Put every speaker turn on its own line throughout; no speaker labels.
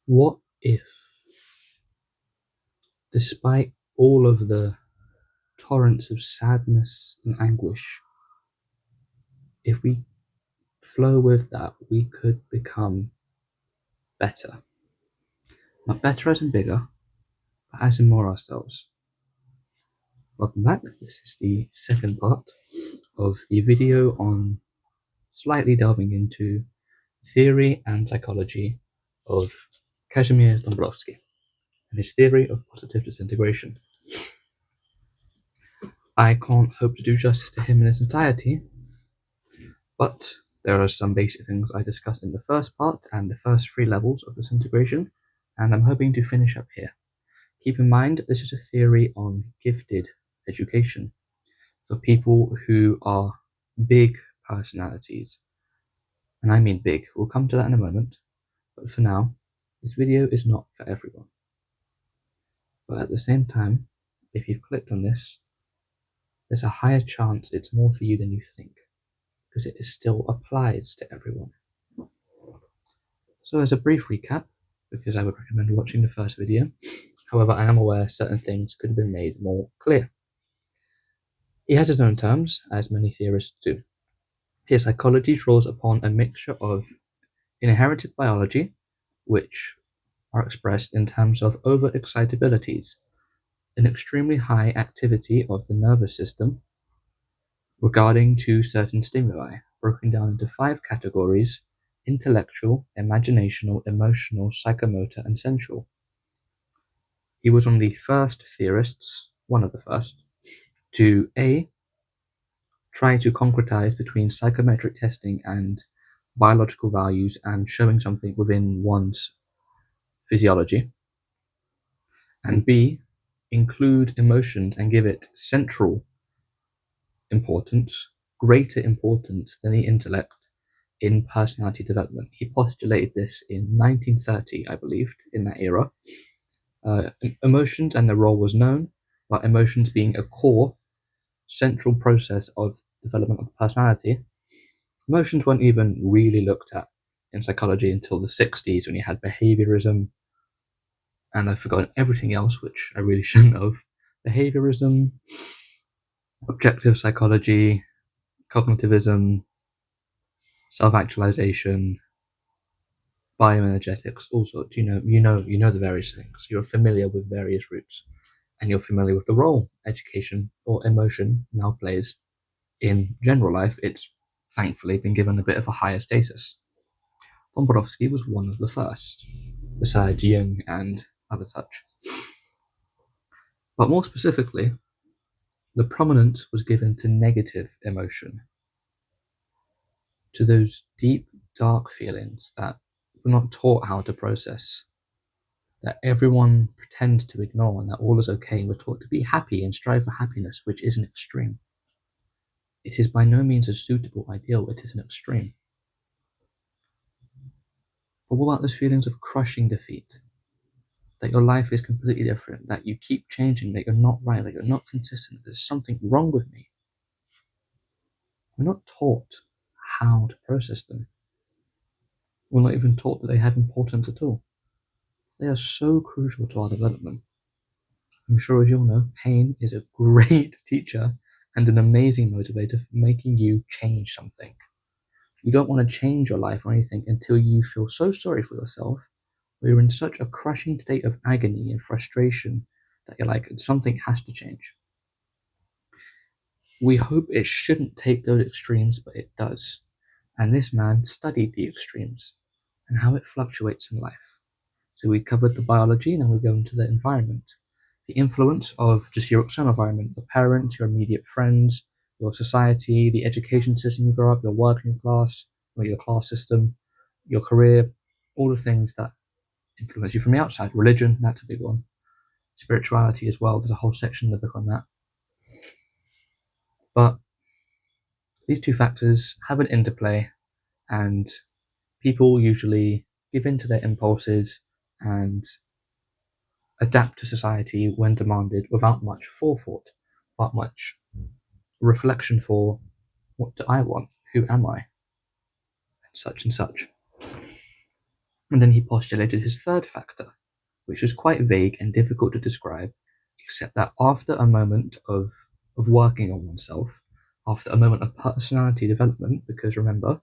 What if, despite all of the torrents of sadness and anguish, if we flow with that, we could become better? Not better as in bigger, but as in more ourselves. Welcome back. This is the second part of the video on slightly delving into theory and psychology of Kazimierz Dąbrowski and his theory of positive disintegration. I can't hope to do justice to him in its entirety, but there are some basic things I discussed in the first part and the first 3 levels of disintegration, and I'm hoping to finish up here. Keep in mind, this is a theory on gifted education for people who are big personalities. And I mean big. We'll come to that in a moment. But for now, this video is not for everyone. But at the same time, if you've clicked on this, there's a higher chance it's more for you than you think, because it still applies to everyone. So as a brief recap, because I would recommend watching the first video, however I am aware certain things could have been made more clear. He has his own terms, as many theorists do. His psychology draws upon a mixture of inherited biology, which are expressed in terms of overexcitabilities, an extremely high activity of the nervous system regarding to certain stimuli, broken down into 5 categories: intellectual, imaginational, emotional, psychomotor, and sensual. He was one of the first theorists, one of the first, to try to concretize between psychometric testing and biological values and showing something within one's physiology, and B, include emotions and give it central importance, greater importance than the intellect in personality development. He postulated this in 1930, I believe, in that era. Emotions and their role was known, but emotions being a core, central process of development of personality, emotions weren't even really looked at in psychology until the 60s, when you had behaviorism, and I've forgotten everything else, which I really shouldn't have. Behaviorism, objective psychology, cognitivism, self-actualization, bioenergetics, all sorts. You know the various things. You're familiar with various routes, and you're familiar with the role education or emotion now plays in general life. It's thankfully been given a bit of a higher status. Dąbrowski was one of the first, besides Jung and other such. But more specifically, the prominence was given to negative emotion, to those deep, dark feelings that we're not taught how to process, that everyone pretends to ignore, and that all is okay. We're taught to be happy and strive for happiness, which is an extreme. It is by no means a suitable ideal, it is an extreme. But what about those feelings of crushing defeat? That your life is completely different, that you keep changing, that you're not right, that you're not consistent, there's something wrong with me. We're not taught how to process them. We're not even taught that they have importance at all. They are so crucial to our development. I'm sure, as you'll know, pain is a great teacher and an amazing motivator for making you change something. You don't want to change your life or anything until you feel so sorry for yourself, or you're in such a crushing state of agony and frustration that you're like, something has to change. We hope it shouldn't take those extremes, but it does. And this man studied the extremes and how it fluctuates in life. So we covered the biology, and then we go into the environment. The influence of just your external environment, the parents, your immediate friends, your society, the education system you grow up, your working class, or your class system, your career, all the things that influence you from the outside. Religion, that's a big one. Spirituality as well, there's a whole section in the book on that. But these 2 factors have an interplay, and people usually give in to their impulses and adapt to society when demanded without much forethought, without much reflection for what do I want, who am I, and such and such. And then he postulated his third factor, which was quite vague and difficult to describe, except that after a moment of working on oneself, after a moment of personality development, because remember,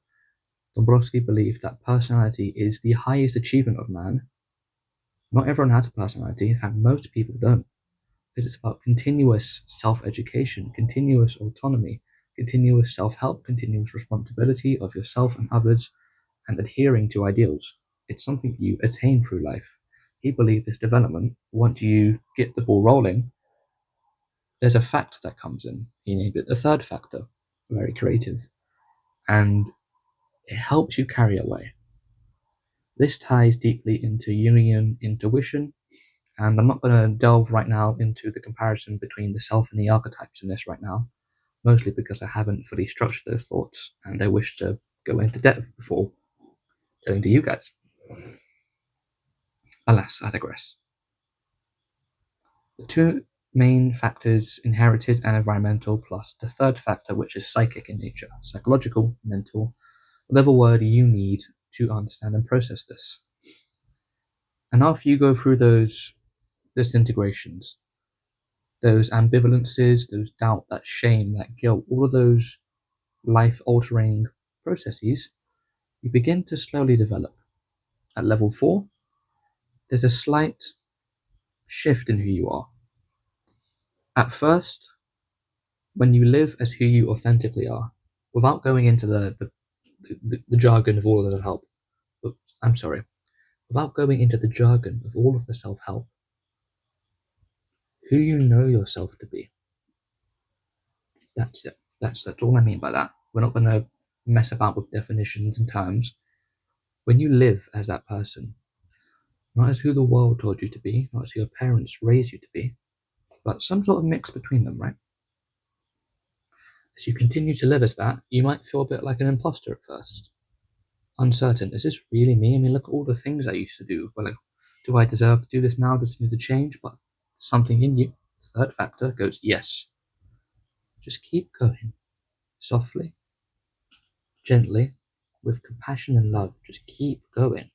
Dąbrowski believed that personality is the highest achievement of man. Not everyone has a personality, in fact, most people don't, because it's about continuous self education, continuous autonomy, continuous self help, continuous responsibility of yourself and others, and adhering to ideals. It's something you attain through life. He believed this development, once you get the ball rolling, there's a factor that comes in. He named it the third factor, very creative, and it helps you carry away. This ties deeply into Jungian intuition, and I'm not going to delve right now into the comparison between the self and the archetypes in this right now, mostly because I haven't fully structured those thoughts, and I wish to go into depth before telling to you guys. Alas, I digress. The two main factors, inherited and environmental, plus the third factor, which is psychic in nature, psychological, mental, whatever word you need to understand and process this. And after you go through those disintegrations, those ambivalences, those doubt, that shame, that guilt, all of those life altering processes, you begin to slowly develop. At level 4, there's a slight shift in who you are. At first, when you live as who you authentically are, without going into the jargon of all of the help, I'm sorry, without going into the jargon of all of the self help, who you know yourself to be. That's it. That's all I mean by that. We're not going to mess about with definitions and terms. When you live as that person, not as who the world told you to be, not as who your parents raised you to be, but some sort of mix between them, right? As you continue to live as that, you might feel a bit like an imposter at first. Uncertain, is this really me? I mean, look at all the things I used to do. Well, like, do I deserve to do this now? Does it need to change? But something in you, third factor, goes, yes. Just keep going. Softly, gently, with compassion and love. Just keep going.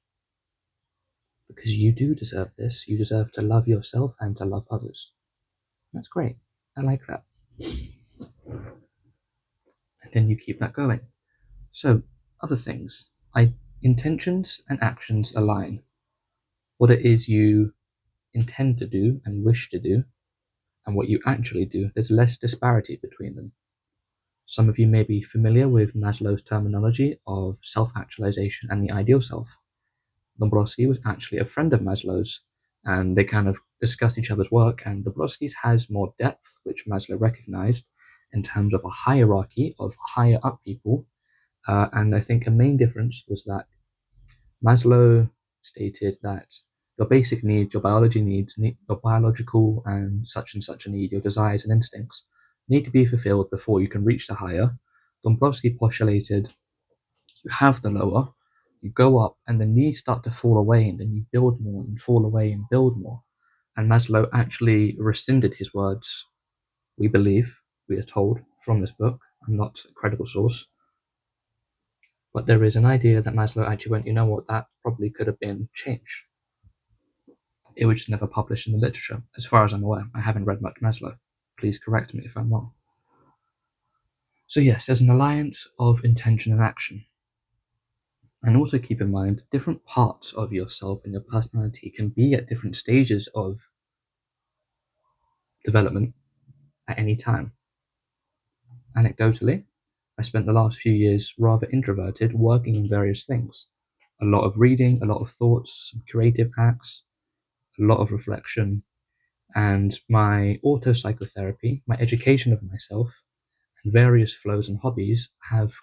Because you do deserve this. You deserve to love yourself and to love others. That's great. I like that. And then you keep that going. So, other things. Intentions and actions align. What it is you intend to do and wish to do, and what you actually do, there's less disparity between them. Some of you may be familiar with Maslow's terminology of self-actualization and the ideal self. Dąbrowski was actually a friend of Maslow's, and they kind of discuss each other's work, and Dąbrowski's has more depth, which Maslow recognized, in terms of a hierarchy of higher up people. And I think a main difference was that Maslow stated that your basic needs, your biology needs, your biological and such a need, your desires and instincts need to be fulfilled before you can reach the higher. Dąbrowski postulated you have the lower, you go up, and the needs start to fall away, and then you build more and fall away and build more. And Maslow actually rescinded his words. We believe, we are told from this book. I'm not a credible source. But there is an idea that Maslow actually went, you know what, that probably could have been changed. It was just never published in the literature, as far as I'm aware. I haven't read much Maslow. Please correct me if I'm wrong. So yes, there's an alliance of intention and action. And also keep in mind, different parts of yourself and your personality can be at different stages of development at any time. Anecdotally, I spent the last few years rather introverted, working on various things. A lot of reading, a lot of thoughts, some creative acts, a lot of reflection, and my auto-psychotherapy, my education of myself, and various flows and hobbies have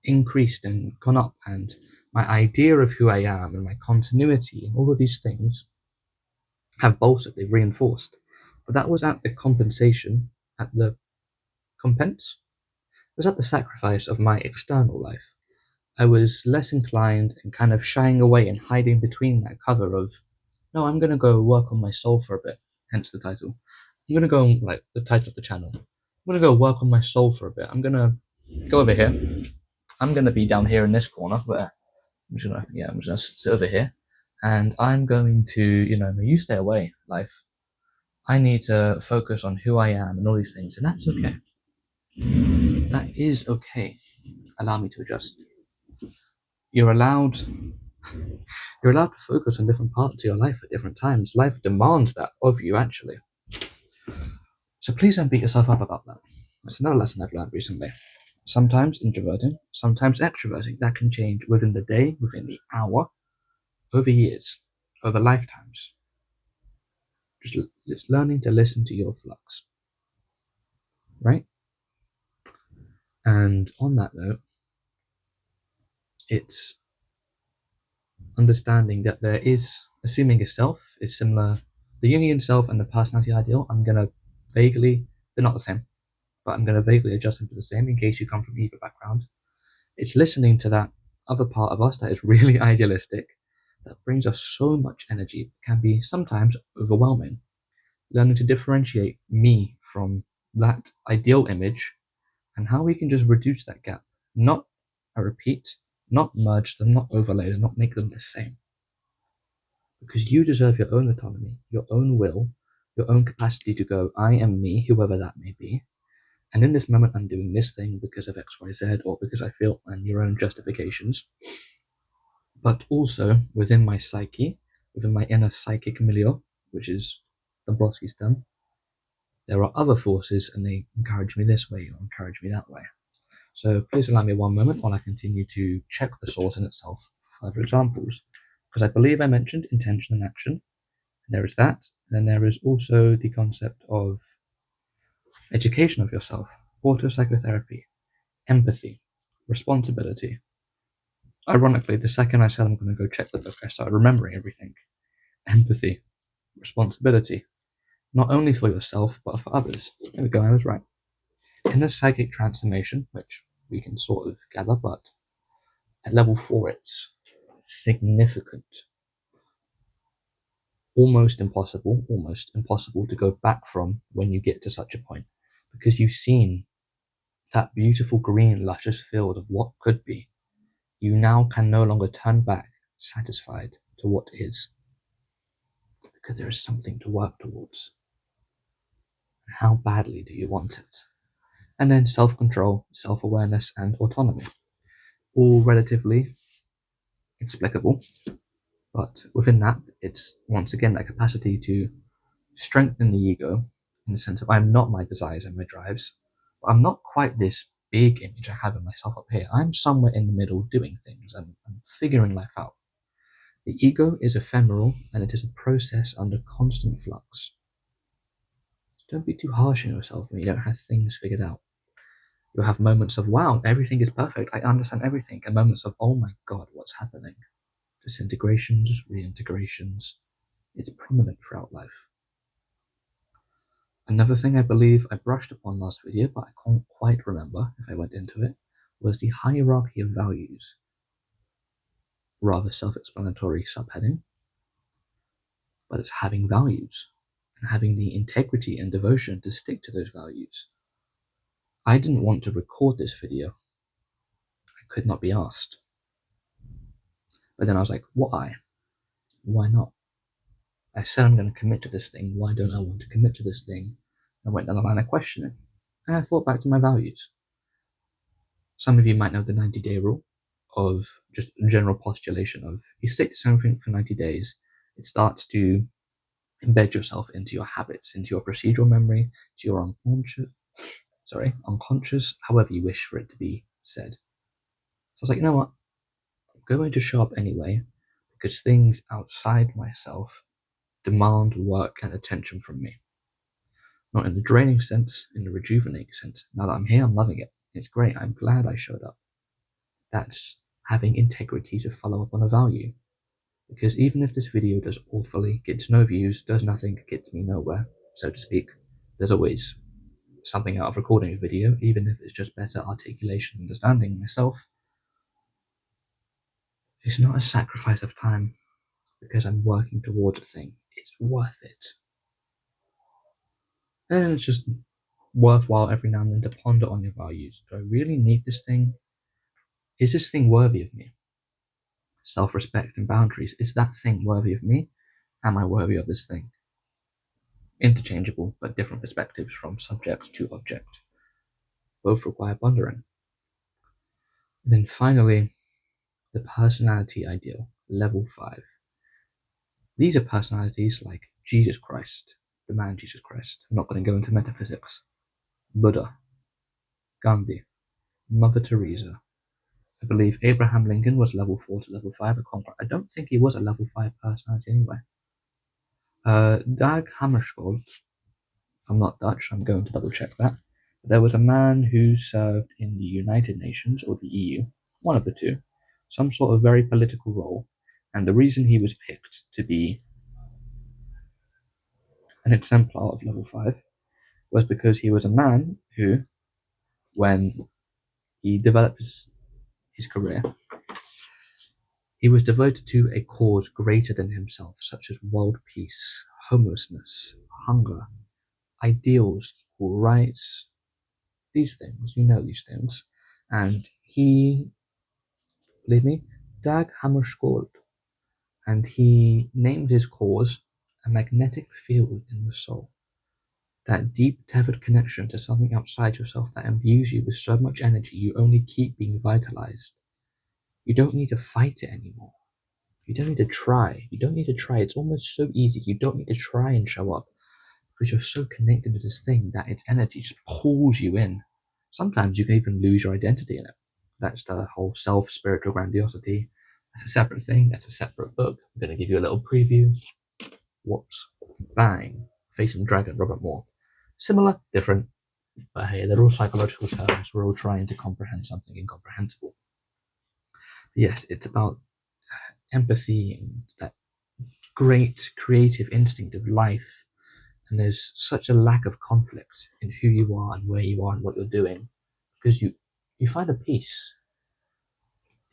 increased and gone up, and my idea of who I am and my continuity and all of these things have bolstered, they've reinforced. But that was at the compensation, at the compense, it was at the sacrifice of my external life. I was less inclined and kind of shying away and hiding between that cover of, no, I'm going to go work on my soul for a bit, hence the title. I'm going to go, like the title of the channel, I'm going to go work on my soul for a bit. I'm going to go over here. I'm going to be down here in this corner where I'm just gonna sit over here, and I'm going to, you stay away, life. I need to focus on who I am and all these things, and that's okay. That is okay. Allow me to adjust. You're allowed to focus on different parts of your life at different times. Life demands that of you, actually. So please don't beat yourself up about that. That's another lesson I've learned recently. Sometimes introverting, sometimes extroverting. That can change within the day, within the hour, over years, over lifetimes. It's learning to listen to your flux, right? And on that note, it's understanding that there is, assuming a self is similar, the Jungian self and the personality ideal, they're not the same, but I'm going to vaguely adjust them to the same in case you come from either background. It's listening to that other part of us that is really idealistic, that brings us so much energy, can be sometimes overwhelming. Learning to differentiate me from that ideal image and how we can just reduce that gap. Not, I repeat, not merge them, not overlay them, not make them the same. Because you deserve your own autonomy, your own will, your own capacity to go, I am me, whoever that may be. And in this moment, I'm doing this thing because of X, Y, Z, or because I feel, and your own justifications. But also within my psyche, within my inner psychic milieu, which is Dąbrowski's term, there are other forces and they encourage me this way or encourage me that way. So please allow me one moment while I continue to check the source in itself for further examples. Because I believe I mentioned intention and action. There is that. And then there is also the concept of education of yourself, auto-psychotherapy, empathy, responsibility. Ironically, the second I said I'm going to go check the book, I started remembering everything. Empathy, responsibility, not only for yourself, but for others. There we go, I was right. In the psychic transformation, which we can sort of gather, but at level 4, it's significant. Almost impossible to go back from when you get to such a point, because you've seen that beautiful green, luscious field of what could be. You now can no longer turn back satisfied to what is, because there is something to work towards. How badly do you want it? And then self-control, self-awareness, and autonomy. All relatively explicable, but within that, it's once again that capacity to strengthen the ego in the sense of I'm not my desires and my drives, but I'm not quite this big image I have of myself up here. I'm somewhere in the middle doing things and I'm figuring life out. The ego is ephemeral and it is a process under constant flux. So don't be too harsh on yourself when you don't have things figured out. You'll have moments of, wow, everything is perfect, I understand everything, and moments of, oh my god, what's happening? Disintegrations, reintegrations. It's prominent throughout life. Another thing I believe I brushed upon last video, but I can't quite remember if I went into it, was the hierarchy of values. Rather self-explanatory subheading, but it's having values and having the integrity and devotion to stick to those values. I didn't want to record this video. I could not be asked. But then I was like, why? Why not? I said I'm going to commit to this thing. Why don't I want to commit to this thing? I went down the line of questioning. And I thought back to my values. Some of you might know the 90-day rule of just general postulation of you stick to something for 90 days, it starts to embed yourself into your habits, into your procedural memory, to your unconscious, however you wish for it to be said. So I was like, you know what? I'm going to show up anyway because things outside myself demand work and attention from me. Not in the draining sense, in the rejuvenating sense. Now that I'm here, I'm loving it. It's great. I'm glad I showed up. That's having integrity to follow up on a value. Because even if this video does awfully, gets no views, does nothing, gets me nowhere, so to speak, there's always something out of recording a video, even if it's just better articulation and understanding myself. It's not a sacrifice of time because I'm working towards a thing. It's worth it. And it's just worthwhile every now and then to ponder on your values. Do I really need this thing? Is this thing worthy of me? Self-respect and boundaries. Is that thing worthy of me? Am I worthy of this thing? Interchangeable, but different perspectives from subject to object. Both require pondering. And then finally, the personality ideal, level 5. These are personalities like Jesus Christ, the man Jesus Christ. I'm not going to go into metaphysics. Buddha, Gandhi, Mother Teresa. I believe Abraham Lincoln was level 4 to level 5. I don't think he was a level 5 personality anyway. Dag Hammarskjöld, I'm not Dutch, I'm going to double check that. There was a man who served in the United Nations or the EU, one of the two, some sort of very political role, and the reason he was picked to be an exemplar of level 5 was because he was a man who, when he developed his career, he was devoted to a cause greater than himself, such as world peace, homelessness, hunger, ideals, equal rights, these things, you know these things. And he, believe me, Dag Hammarskjöld, and he named his cause a magnetic field in the soul. That deep tethered connection to something outside yourself that imbues you with so much energy you only keep being vitalized. You don't need to fight it anymore. You don't need to try. You don't need to try. It's almost so easy. You don't need to try and show up because you're so connected to this thing that its energy just pulls you in. Sometimes you can even lose your identity in it. That's the whole self-spiritual grandiosity. That's a separate thing. That's a separate book. I'm going to give you a little preview. Whoops. Bang. Facing Dragon, Robert Moore. Similar, different, but hey, they're all psychological terms. We're all trying to comprehend something incomprehensible. Yes, it's about empathy and that great creative instinct of life. And there's such a lack of conflict in who you are and where you are and what you're doing, because you find a peace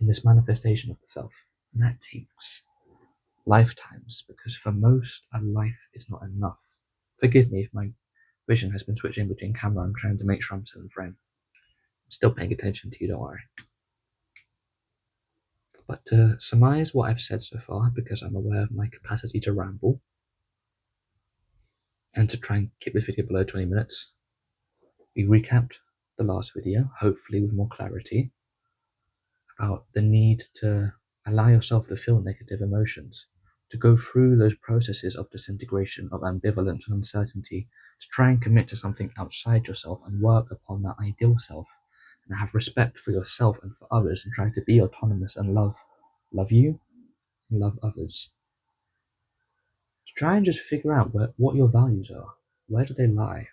in this manifestation of the self. And that takes lifetimes, because for most, a life is not enough. Forgive me if my vision has been switching between camera. I'm trying to make sure I'm still in frame. I'm still paying attention to you, don't worry. But to surmise what I've said so far, because I'm aware of my capacity to ramble, and to try and keep this video below 20 minutes, we recapped the last video, hopefully with more clarity, about the need to allow yourself to feel negative emotions, to go through those processes of disintegration, of ambivalence and uncertainty, to try and commit to something outside yourself and work upon that ideal self, and have respect for yourself and for others, and try to be autonomous and love you and love others. To try and just figure out what your values are. Where do they lie?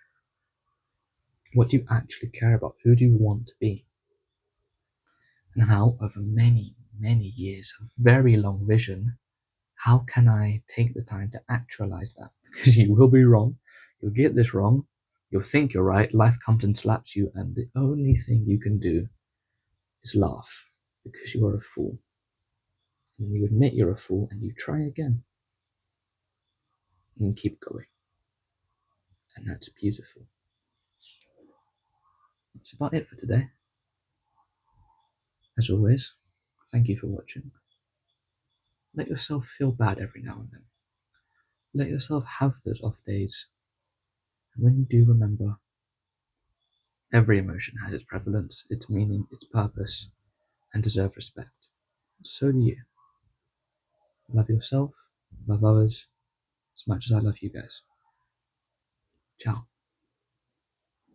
What do you actually care about? Who do you want to be? And how, over many, many years of very long vision, how can I take the time to actualize that? Because you will be wrong. You'll get this wrong. You'll think you're right. Life comes and slaps you. And the only thing you can do is laugh, because you are a fool. And you admit you're a fool and you try again. And keep going. And that's beautiful. That's about it for today. As always, thank you for watching. Let yourself feel bad every now and then. Let yourself have those off days. And when you do, remember, every emotion has its prevalence, its meaning, its purpose, and deserves respect. So do you. Love yourself, love others, as much as I love you guys. Ciao.